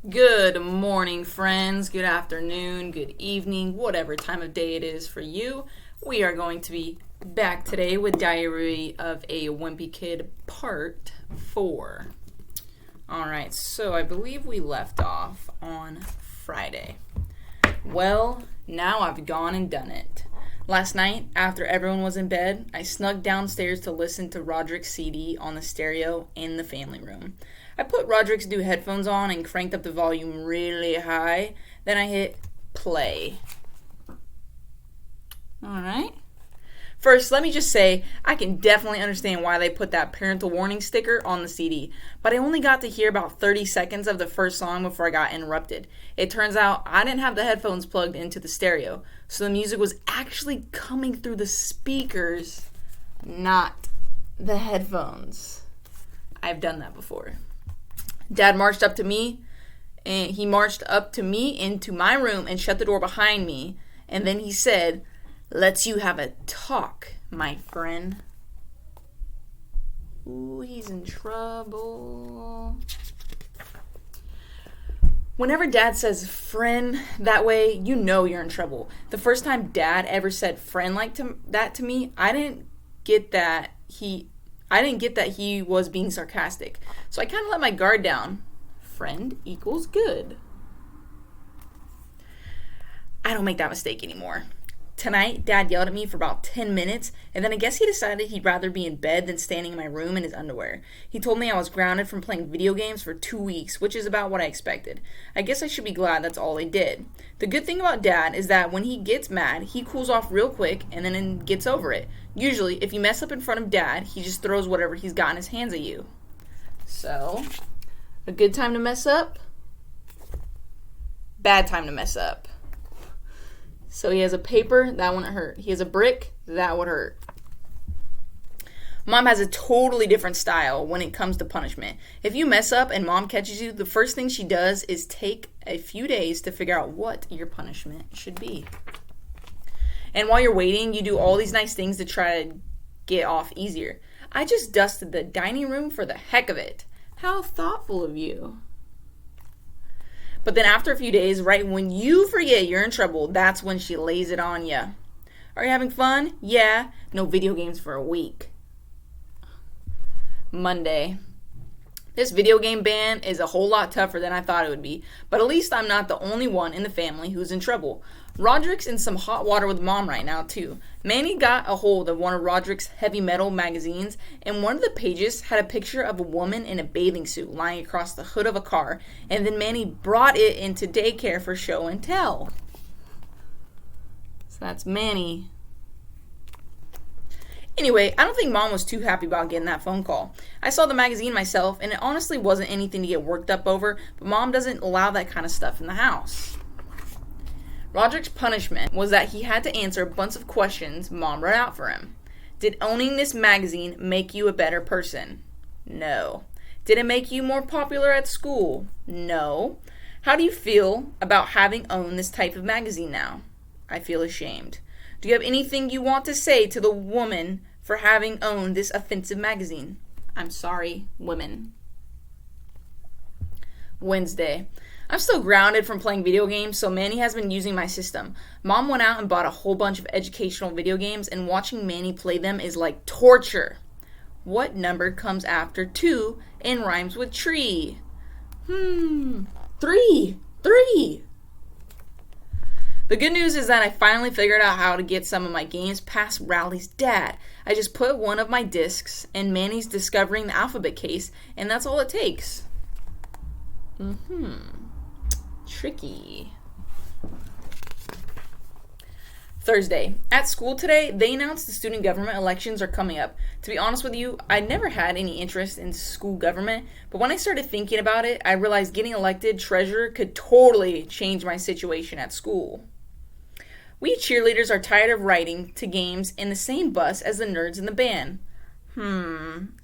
Good morning, friends. Good afternoon, good evening, whatever time of day it is for you. We are going to be back today with Diary of a Wimpy Kid Part 4. Alright, so I believe we left off on Friday. Well, now I've gone and done it. Last night, after everyone was in bed, I snuck downstairs to listen to Roderick's CD on the stereo in the family room. I put Roderick's new headphones on and cranked up the volume really high. Then I hit play. Alright. First, let me just say, I can definitely understand why they put that parental warning sticker on the CD, but I only got to hear about 30 seconds of the first song before I got interrupted. It turns out I didn't have the headphones plugged into the stereo, so the music was actually coming through the speakers, not the headphones. I've done that before. Dad marched up to me, and he marched up to me into my room and shut the door behind me, and then he said, "Let's you have a talk, my friend." Ooh, he's in trouble. Whenever Dad says friend that way, you know you're in trouble. The first time Dad ever said friend like that to me, I didn't get that he was being sarcastic. So I kind of let my guard down. Friend equals good. I don't make that mistake anymore. Tonight, Dad yelled at me for about 10 minutes, and then I guess he decided he'd rather be in bed than standing in my room in his underwear. He told me I was grounded from playing video games for 2 weeks, which is about what I expected. I guess I should be glad that's all they did. The good thing about Dad is that when he gets mad, he cools off real quick and then gets over it. Usually, if you mess up in front of Dad, he just throws whatever he's got in his hands at you. So, a good time to mess up, bad time to mess up. So he has a paper, that wouldn't hurt. He has a brick, that would hurt. Mom has a totally different style when it comes to punishment. If you mess up and Mom catches you, the first thing she does is take a few days to figure out what your punishment should be. And while you're waiting, you do all these nice things to try to get off easier. I just dusted the dining room for the heck of it. How thoughtful of you. But then after a few days, right when you forget you're in trouble, that's when she lays it on ya. Are you having fun? Yeah. No video games for a week. Monday. This video game ban is a whole lot tougher than I thought it would be, but at least I'm not the only one in the family who's in trouble. Roderick's in some hot water with Mom right now, too. Manny got a hold of one of Roderick's heavy metal magazines, and one of the pages had a picture of a woman in a bathing suit lying across the hood of a car, and then Manny brought it into daycare for show and tell. So that's Manny. Anyway, I don't think Mom was too happy about getting that phone call. I saw the magazine myself, and it honestly wasn't anything to get worked up over, but Mom doesn't allow that kind of stuff in the house. Roderick's punishment was that he had to answer a bunch of questions Mom wrote out for him. Did owning this magazine make you a better person? No. Did it make you more popular at school? No. How do you feel about having owned this type of magazine now? I feel ashamed. Do you have anything you want to say to the woman for having owned this offensive magazine? I'm sorry, women. Wednesday. I'm still grounded from playing video games, so Manny has been using my system. Mom went out and bought a whole bunch of educational video games, and watching Manny play them is like torture. What number comes after 2 and rhymes with tree? 3. The good news is that I finally figured out how to get some of my games past Rowley's dad. I just put one of my discs in Manny's discovering the alphabet case, and that's all it takes. Tricky. Thursday. At school today, they announced the student government elections are coming up. To be honest with you, I never had any interest in school government, but when I started thinking about it, I realized getting elected treasurer could totally change my situation at school. We cheerleaders are tired of riding to games in the same bus as the nerds in the band.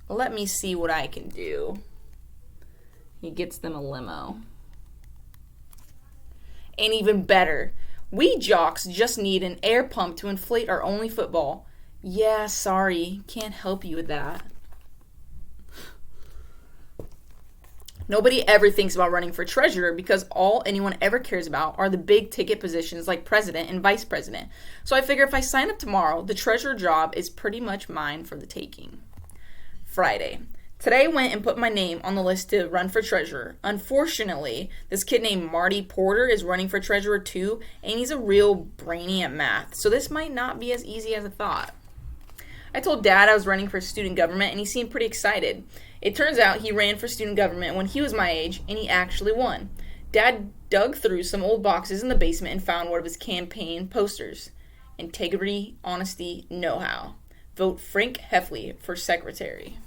Let me see what I can do. He gets them a limo. And even better, we jocks just need an air pump to inflate our only football. Yeah, sorry, can't help you with that. Nobody ever thinks about running for treasurer because all anyone ever cares about are the big ticket positions like president and vice president. So I figure if I sign up tomorrow, the treasurer job is pretty much mine for the taking. Friday. Today I went and put my name on the list to run for treasurer. Unfortunately, this kid named Marty Porter is running for treasurer too, and he's a real brainy at math. So this might not be as easy as I thought. I told Dad I was running for student government, and he seemed pretty excited. It turns out he ran for student government when he was my age, and he actually won. Dad dug through some old boxes in the basement and found one of his campaign posters. Integrity, honesty, know-how. Vote Frank Heffley for secretary.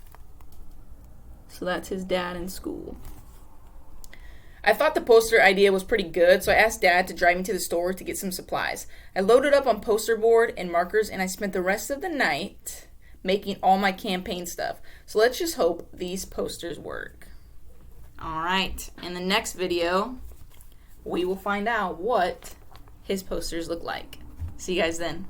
So that's his dad in school. I thought the poster idea was pretty good, so I asked Dad to drive me to the store to get some supplies. I loaded up on poster board and markers, and I spent the rest of the night making all my campaign stuff. So let's just hope these posters work. Alright, in the next video, we will find out what his posters look like. See you guys then.